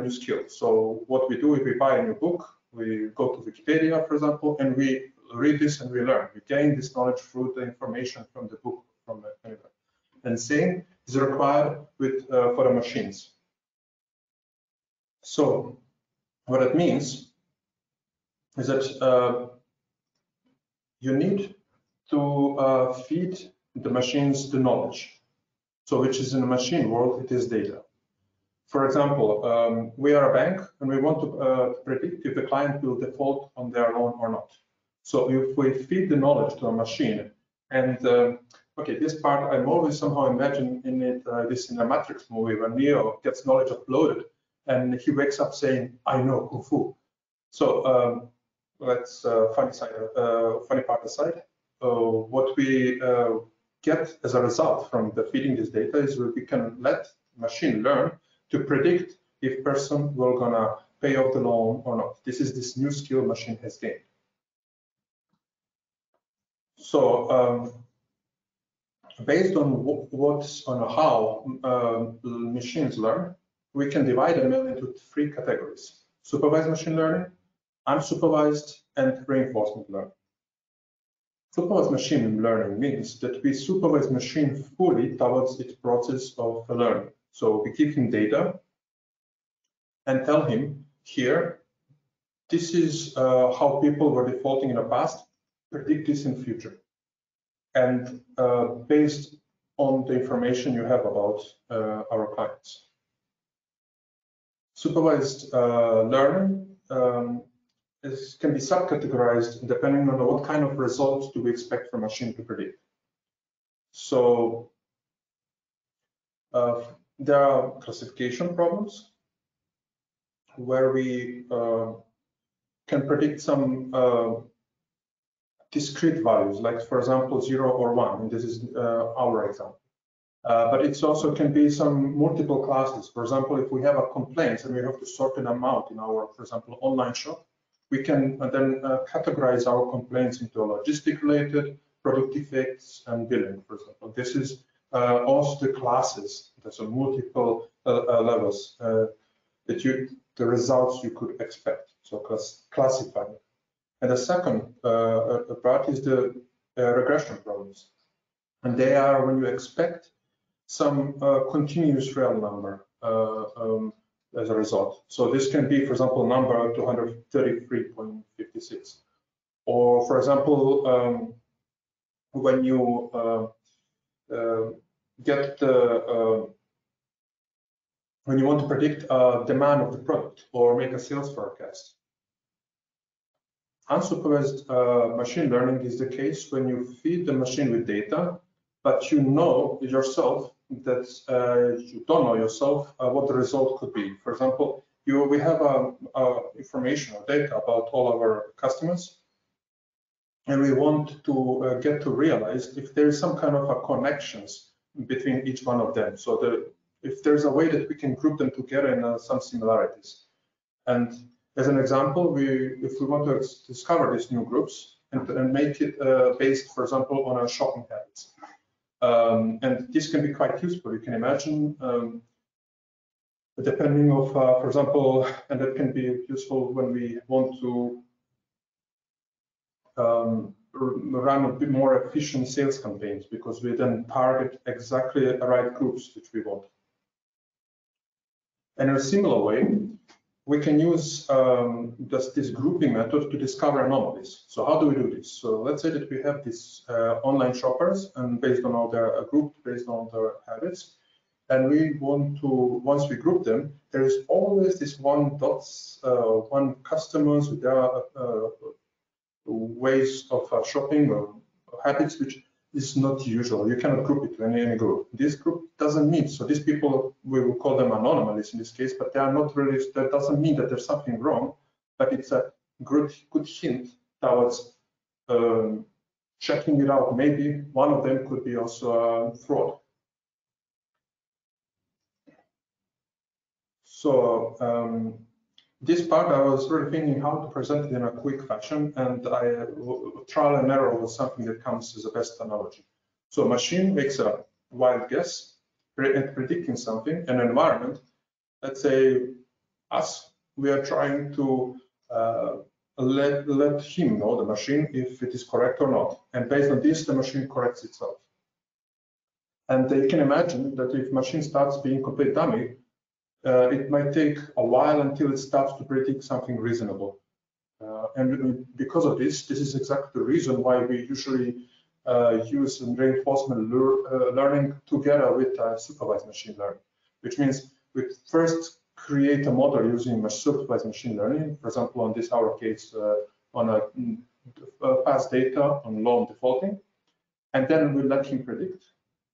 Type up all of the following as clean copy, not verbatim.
new skill. So what we do is we buy a new book, we go to Wikipedia, for example, and we read this and we learn. We gain this knowledge through the information from the book, from anywhere. And same is required with for the machines. So what it means is that you need to feed the machines the knowledge. So which is in the machine world, it is data. For example, we are a bank and we want to predict if the client will default on their loan or not. So if we feed the knowledge to a machine, and okay, this part I'm always somehow imagining it this in a Matrix movie when Neo gets knowledge uploaded and he wakes up saying, "I know Kung Fu." So let's funny part aside. What we get as a result from the feeding this data is we can let machine learn to predict if person will gonna pay off the loan or not. This is this new skill machine has gained. So based on how machines learn, we can divide ML into 3 categories: supervised machine learning, unsupervised, and reinforcement learning. Supervised machine learning means that we supervise machine fully towards its process of learning. So we give him data and tell him, here, this is how people were defaulting in the past, predict this in future. And based on the information you have about our clients. Supervised learning can be subcategorized depending on what kind of results do we expect from machine to predict. So there are classification problems where we can predict some discrete values, like for example 0 or 1, and this is our example. But it also can be some multiple classes. For example, if we have a complaint and we have to sort them out in our, for example, online shop, we can then categorize our complaints into logistic-related, product defects, and billing, for example. This is also the classes. There's a multiple levels that the results you could expect. So classifying. And the second part is the regression problems. And they are when you expect some continuous real number as a result. So this can be, for example, number 233.56. Or, for example, when you when you want to predict demand of the product or make a sales forecast. Unsupervised machine learning is the case when you feed the machine with data, but you know yourself that you don't know yourself what the result could be. For example, we have information or data about all our customers, and we want to get to realize if there is some kind of a connections between each one of them. So if there's a way that we can group them together in some similarities. And as an example, if we want to discover these new groups and make it based, for example, on our shopping habits. And this can be quite useful. You can imagine, depending of, for example, and that can be useful when we want to run a bit more efficient sales campaigns, because we then target exactly the right groups which we want. And in a similar way, we can use this grouping method to discover anomalies. So how do we do this? So let's say that we have these online shoppers, and based on all their grouped based on their habits, and we want to, once we group them, there is always this one customers with their ways of shopping or habits which is not usual. You cannot group it in any group. This group doesn't mean, so these people, we will call them anomalies in this case, but they are not really, that doesn't mean that there's something wrong, but it's a good hint towards checking it out. Maybe one of them could be also fraud. So this part, I was really thinking how to present it in a quick fashion, and trial and error was something that comes as the best analogy. So a machine makes a wild guess, predicting something, an environment. Let's say us, we are trying to let him know, the machine, if it is correct or not. And based on this, the machine corrects itself. And you can imagine that if machine starts being complete dummy, it might take a while until it starts to predict something reasonable. And because of this is exactly the reason why we usually use reinforcement learning together with supervised machine learning, which means we first create a model using supervised machine learning, for example, on our case, on a past data on loan defaulting, and then we let him predict.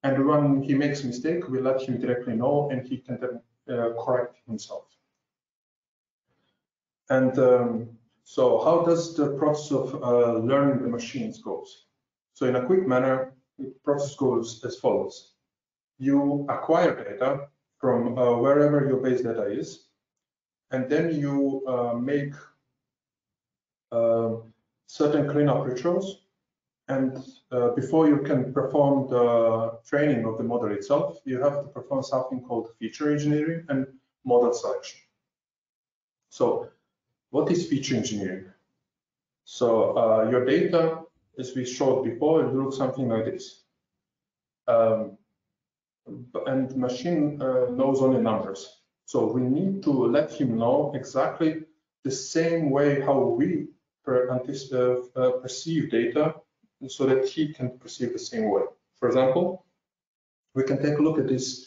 And when he makes a mistake, we let him directly know, and he can then correct himself. And so how does the process of learning the machines goes? So in a quick manner, the process goes as follows. You acquire data from wherever your base data is, and then you make certain cleanup rituals. And before you can perform the training of the model itself, you have to perform something called feature engineering and model selection. So what is feature engineering? So your data, as we showed before, it looks something like this. And machine knows only numbers. So we need to let him know exactly the same way how we perceive data, so that he can perceive the same way. For example, we can take a look at these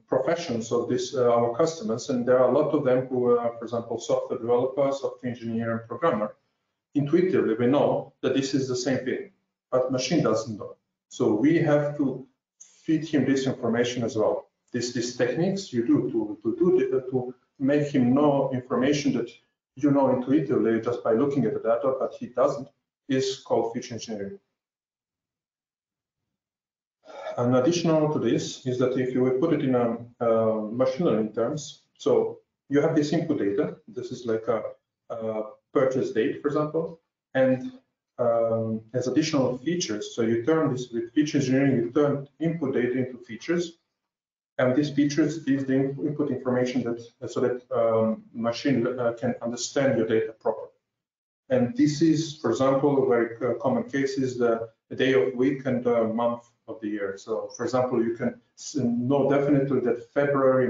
professions of our customers, and there are a lot of them who are, for example, software developer, software engineer, and programmer. Intuitively, we know that this is the same thing, but machine doesn't know. So we have to feed him this information as well. These techniques you do to make him know information that you know intuitively just by looking at the data, but he doesn't, is called feature engineering. And additional to this is that if you will put it in a machine learning terms, so you have this input data. This is like a purchase date, for example, and as additional features. So you turn this with feature engineering, you turn input data into features, and these features is the input information that so that machine can understand your data properly. And this is, for example, a very common case is the day of week and the month of the year. So, for example, you can know definitely that February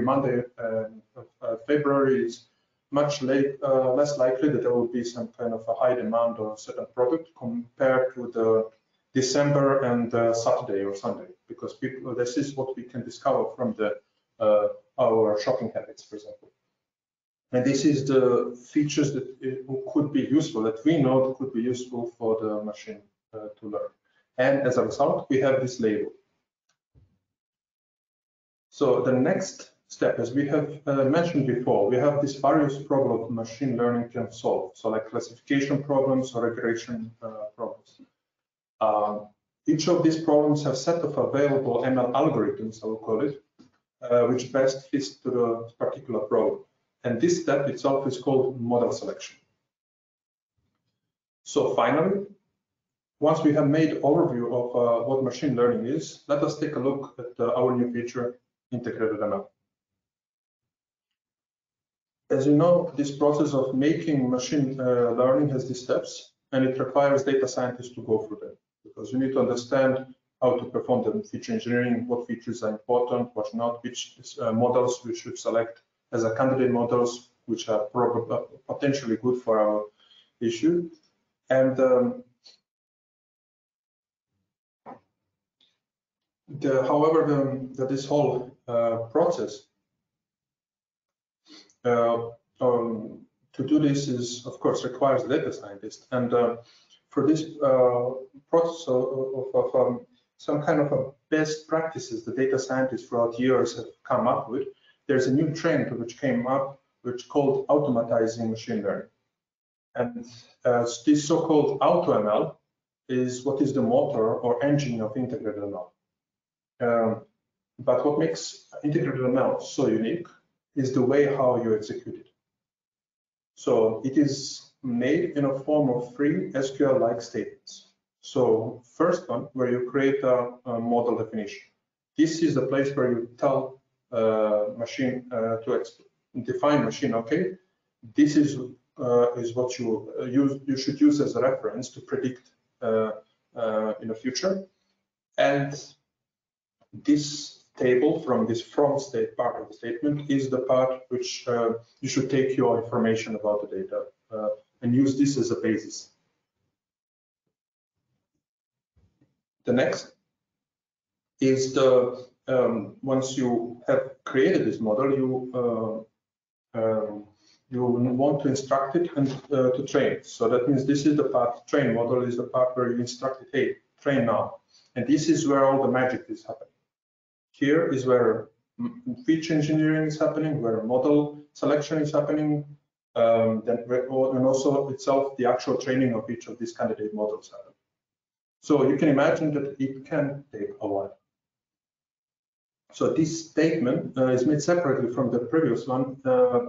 is much less likely that there will be some kind of a high demand on a certain product compared to the December and Saturday or Sunday, because this is what we can discover from our shopping habits, for example. And this is the features that could be useful, that we know that could be useful for the machine to learn. And as a result, we have this label. So the next step, as we have mentioned before, we have these various problems machine learning can solve. So like classification problems or regression problems. Each of these problems have set of available ML algorithms, I will call it, which best fits to the particular problem. And this step itself is called model selection. So finally, once we have made overview of what machine learning is, let us take a look at our new feature, integrated ML. As you know, this process of making machine learning has these steps, and it requires data scientists to go through them, because you need to understand how to perform the feature engineering, what features are important, what not, which models we should select as a candidate models, which are probably potentially good for our issue. And however, this whole process to do this is, of course, requires data scientists. And for this process of some kind of a best practices the data scientists throughout years have come up with, there's a new trend which came up, which called automatizing machine learning. And this so-called AutoML is what is the motor or engine of integrated ML. But what makes integrated ML so unique is the way how you execute it. So it is made in a form of 3 SQL-like statements. So first one, where you create a model definition. This is the place where you tell machine to define machine. Okay, this is what you should use as a reference to predict in the future. And this table from this from state part of the statement is the part which you should take your information about the data and use this as a basis. The next is the once you have created this model, you want to instruct it and to train it. So that means this is the part, train model is the part where you instruct it, hey, train now. And this is where all the magic is happening. Here is where feature engineering is happening, where model selection is happening, and also itself the actual training of each of these candidate models happen. So you can imagine that it can take a while. So this statement is made separately from the previous one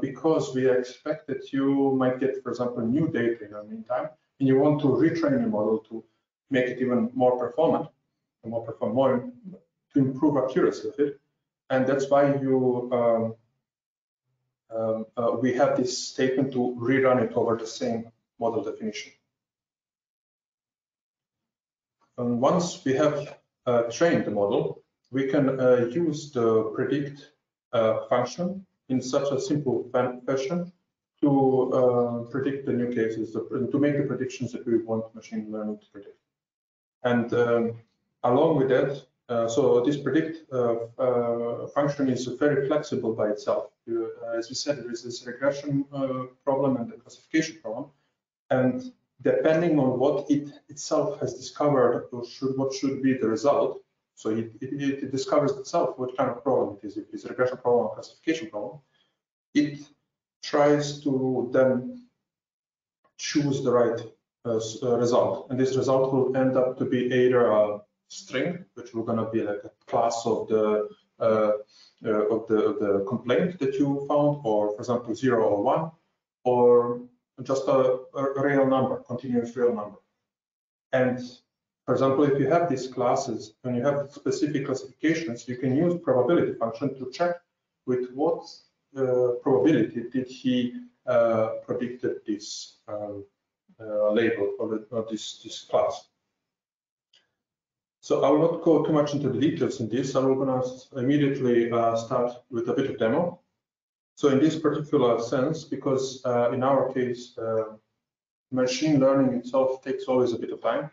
because we expect that you might get, for example, new data in the meantime, and you want to retrain your model to make it even more performant, to improve accuracy of it. And that's why you we have this statement to rerun it over the same model definition. And once we have trained the model, we can use the predict function in such a simple fashion to predict the new cases, to make the predictions that we want machine learning to predict. And along with that, so this predict function is very flexible by itself. As we said, there is this regression problem and the classification problem, and depending on what it itself has discovered, or what should be the result. So it discovers itself what kind of problem it is. If it's a regression problem or classification problem, it tries to then choose the right result, and this result will end up to be either a string, which will gonna be like a class of the complaint that you found, or for example 0 or 1, or just a real number, continuous real number. And for example, if you have these classes and you have specific classifications, you can use probability function to check with what probability did he predicted this label or this class. So I will not go too much into the details in this. I'm going to immediately start with a bit of demo. So in this particular sense, because in our case, machine learning itself takes always a bit of time.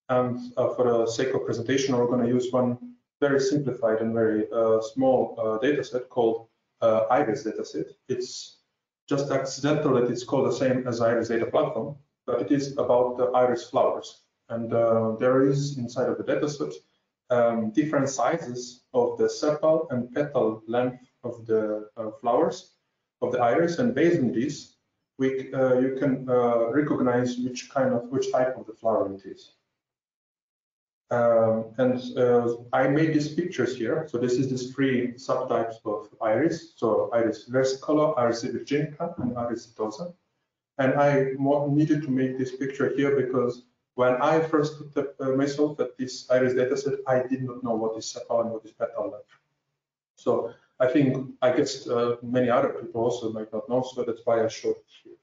And for the sake of presentation, we're going to use one very simplified and very small data set called IRIS dataset. It's just accidental that it's called the same as IRIS data platform, but it is about the iris flowers. And there is inside of the dataset different sizes of the sepal and petal length of the flowers of the iris, and based on this, you can recognize which type of the flower it is. I made these pictures here. So this is these three subtypes of iris. So iris versicolor, iris virginica, and iris setosa. And I needed to make this picture here because when I first looked at myself at this iris dataset, I did not know what is sepal and what is petal length. So I guess many other people also might not know, so that's why I showed it here.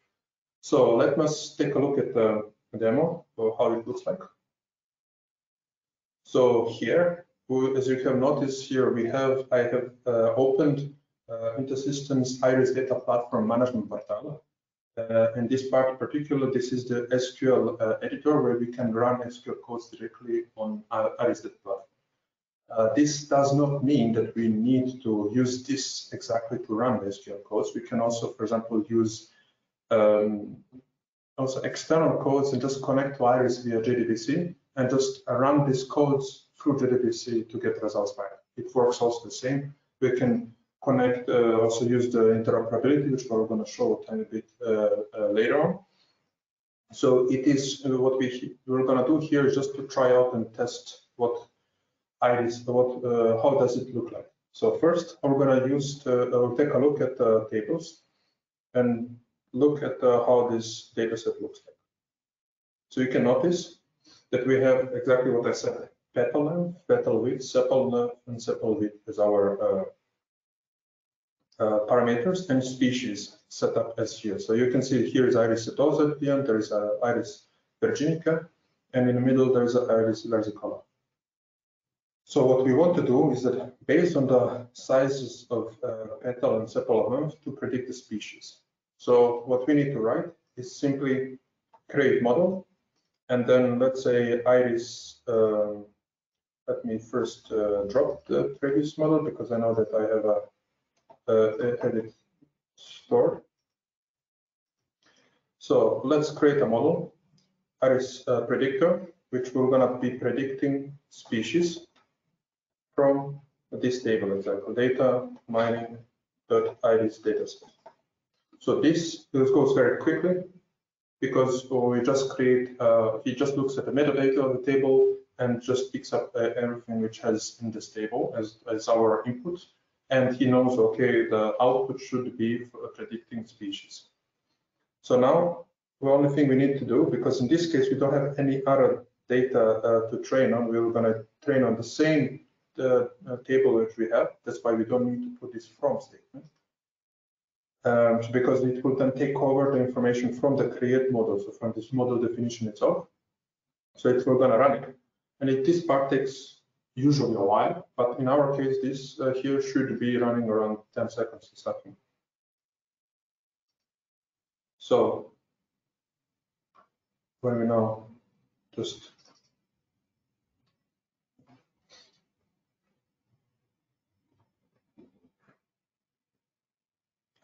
So let us take a look at the demo of how it looks like. So here, as you have noticed here, I have opened InterSystems IRIS data platform management portal. In this part in particular, this is the SQL editor where we can run SQL codes directly on IRIS data platform. This does not mean that we need to use this exactly to run the SQL codes. We can also, for example, use also external codes and just connect to IRIS via JDBC and just run these codes through JDBC to get results back. It works also the same. We can connect, also use the interoperability, which we're going to show a tiny bit later on. So it is what we're going to do here is just to try out and test what IRIS, how does it look like. So first, we're going to use we'll take a look at the tables and look at how this data set looks like. So you can notice that we have exactly what I said: petal length, petal width, sepal length, and sepal width as our parameters and species set up as here. So you can see here is Iris setosa at the end, there is Iris virginica, and in the middle there is Iris versicolor. So what we want to do is that based on the sizes of petal and sepal of lymph to predict the species. So what we need to write is simply create model, and then let's say Iris, let me first drop the previous model because I know that I have it stored. So let's create a model, Iris predictor, which we're gonna be predicting species from this table example, data mining.iris dataset. So this goes very quickly because we just create, he just looks at the metadata of the table and just picks up everything which has in this table as our input. And he knows, okay, the output should be for predicting species. So now the only thing we need to do, because in this case, we don't have any other data to train on, we're gonna train on the same table which we have. That's why we don't need to put this from statement. Because it will then take over the information from the create model, so from this model definition itself. So it's we're gonna run it. And this part takes usually a while, but in our case, this here should be running around 10 seconds or something. So when we now just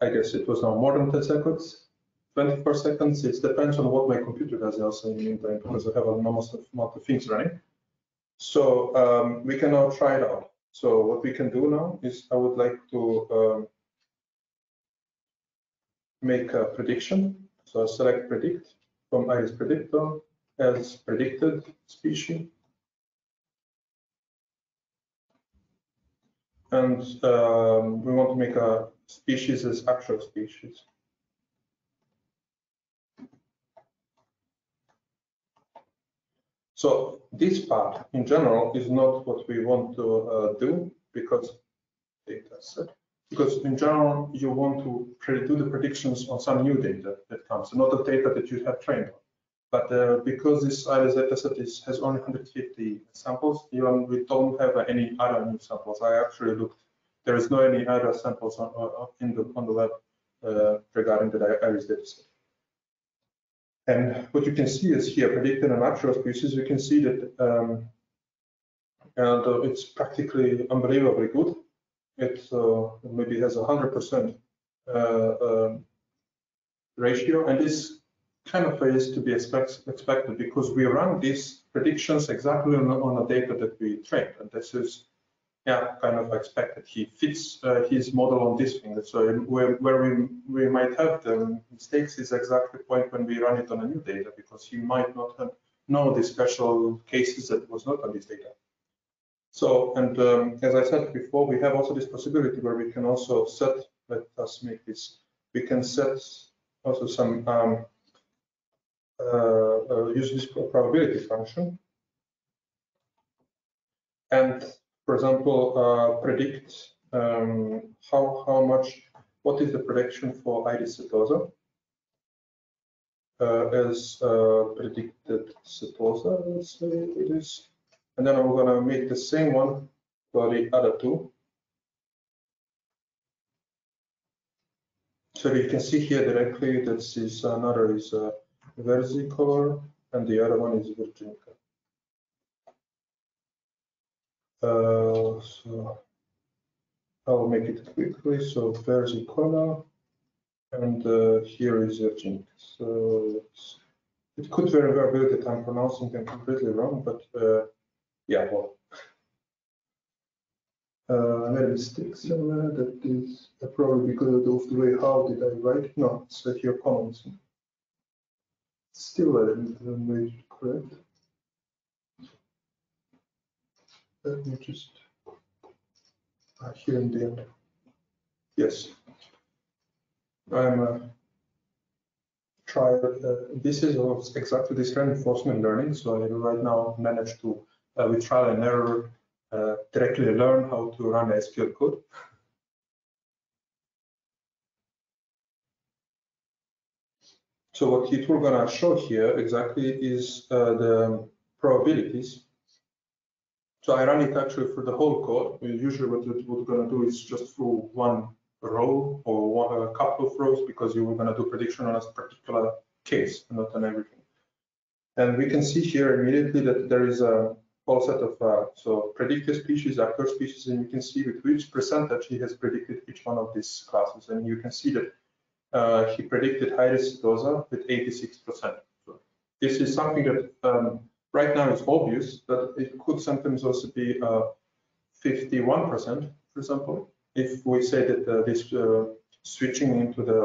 I guess it was now more than 10 seconds, 24 seconds. It depends on what my computer does also in the meantime, because I have an enormous amount of things running. So we can now try it out. So what we can do now is I would like to make a prediction. So select predict from Iris predictor as predicted species. And we want to make a species as actual species. So this part in general is not what we want to do because data set. Because in general you want to do the predictions on some new data that comes, not the data that you have trained on. But because this IRIS dataset has only 150 samples, even we don't have any other new samples. I actually looked. There is no any other samples on the web regarding the IRIS dataset. And what you can see is here, predicted and actual species. You can see that it's practically unbelievably good. It maybe has 100% ratio, and this kind of is to be expected because we run these predictions exactly on the data that we trained, and this is kind of expected. He fits his model on this thing. So where we might have the mistakes is exactly the point when we run it on a new data, because he might not know the special cases that was not on this data. So, and as I said before, we have also this possibility where we can also set, let us make this, we can set also some, use this probability function. And for example, predict how much, what is the prediction for Iris setosa as predicted setosa, let's say it is. And then I'm going to make the same one for the other two. So you can see here directly that this another is versicolor and the other one is virginica. So I'll make it quickly. So versicolor and here is virginica. So it could very well be that I'm pronouncing them completely wrong, but yeah, well, I made a mistake somewhere. That is probably because of the way how did I write it? No, it's here comments. Still, I didn't make it correct. Let me just here in the end. Yes, I'm try. This is exactly this reinforcement learning. So I right now managed to with trial and error directly learn how to run SQL code. So what it will gonna show here exactly is the probabilities. So I run it actually for the whole code. Usually what we're gonna do is just through one row or a couple of rows, because you were gonna do prediction on a particular case, not on everything. And we can see here immediately that there is a whole set of so predicted species, actor species, and you can see with which percentage he has predicted each one of these classes. And you can see that he predicted iris setosa with 86%. So this is something that right now is obvious, but it could sometimes also be 51%, for example, if we say that this switching into the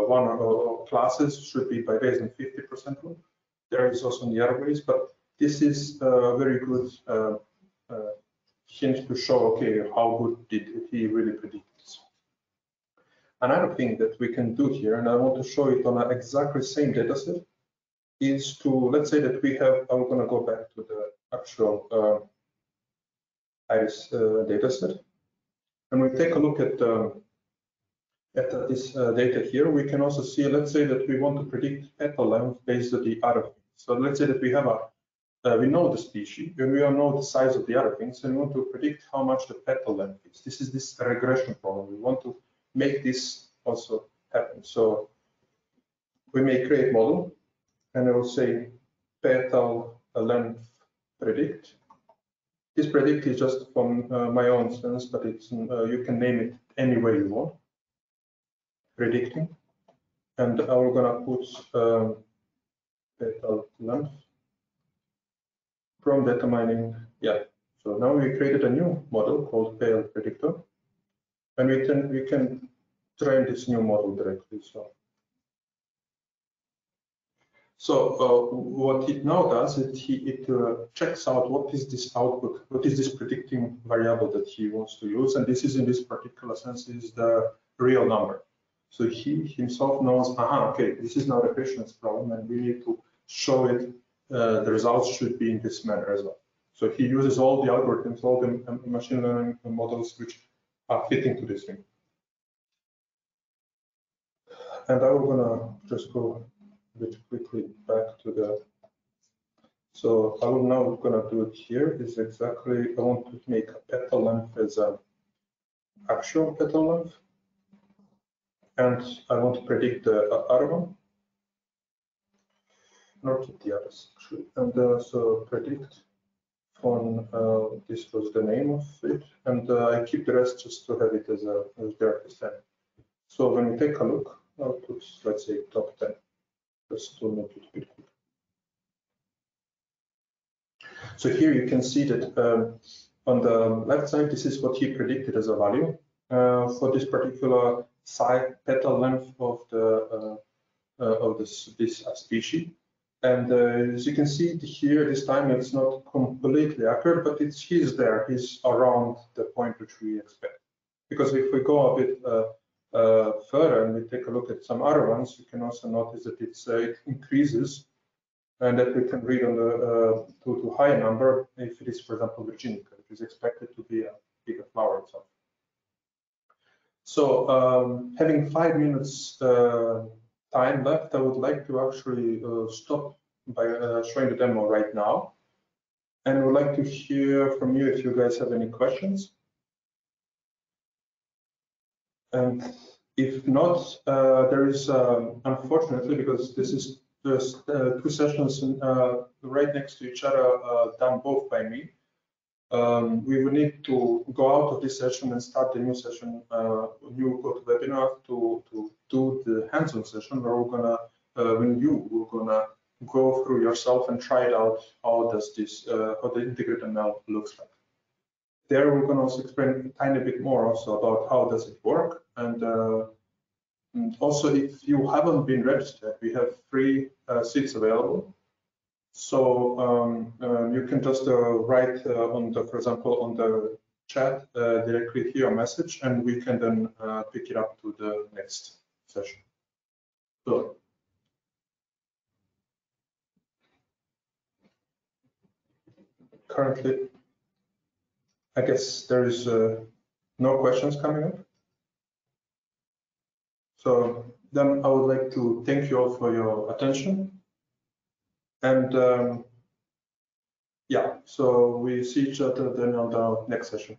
one or classes should be by based on 50% rule. There is also in the other ways, but this is a very good hint to show, okay, how good did he really predict this. Another thing that we can do here, and I want to show it on an exactly same dataset, is to, let's say that we have, I'm going to go back to the actual IRIS dataset, and we take a look at this data here. We can also see, let's say that we want to predict petal length based on the other things. So let's say that we have we know the species, and we know the size of the other things, and we want to predict how much the petal length is. This is this regression problem. We want to make this also happen. So we may create model, and I will say petal length predict. This predict is just from my own sense, but it's you can name it any way you want. Predicting, and I'm gonna put petal length from data mining. Yeah. So now we created a new model called PL predictor, and we can train this new model directly. So what it now does is it checks out what is this output, what is this predicting variable that he wants to use, and this is in this particular sense is the real number. So he himself knows, okay, this is now a regression problem, and we need to show it. The results should be in this manner as well. So he uses all the algorithms, all the machine learning models which are fitting to this thing. And I'm gonna just go a bit quickly back to the. So I will now gonna do it here. Is exactly I want to make a petal length as an actual petal length. And I want to predict the other one, not the others actually. And so predict from this was the name of it, and I keep the rest just to have it as directly sent. So when we take a look, I'll put, let's say, top 10, just to make it a bit quick. So here you can see that on the left side, this is what he predicted as a value for this particular side petal length of this species. And as you can see here, this time it's not completely accurate, but he's there. He's around the point which we expect. Because if we go a bit further and we take a look at some other ones, you can also notice that it increases, and that we can read on the to higher number if it is, for example, Virginica, it is expected to be a bigger flower itself. So having 5 minutes time left, I would like to actually stop by showing the demo right now, and I would like to hear from you if you guys have any questions. And if not, there is unfortunately, because this is just 2 sessions right next to each other, done both by me. We will need to go out of this session and start the new session, new GoToWebinar to do the hands-on session where we're gonna, we're gonna go through yourself and try it out. How does this, how the integrated ML looks like? There we're gonna also explain a tiny bit more also about how does it work, and also if you haven't been registered, we have 3 seats available. So you can just write on the, for example, on the chat directly here a message, and we can then pick it up to the next session. So currently, I guess there is no questions coming up. So then I would like to thank you all for your attention. And yeah, so we see each other then on the next session.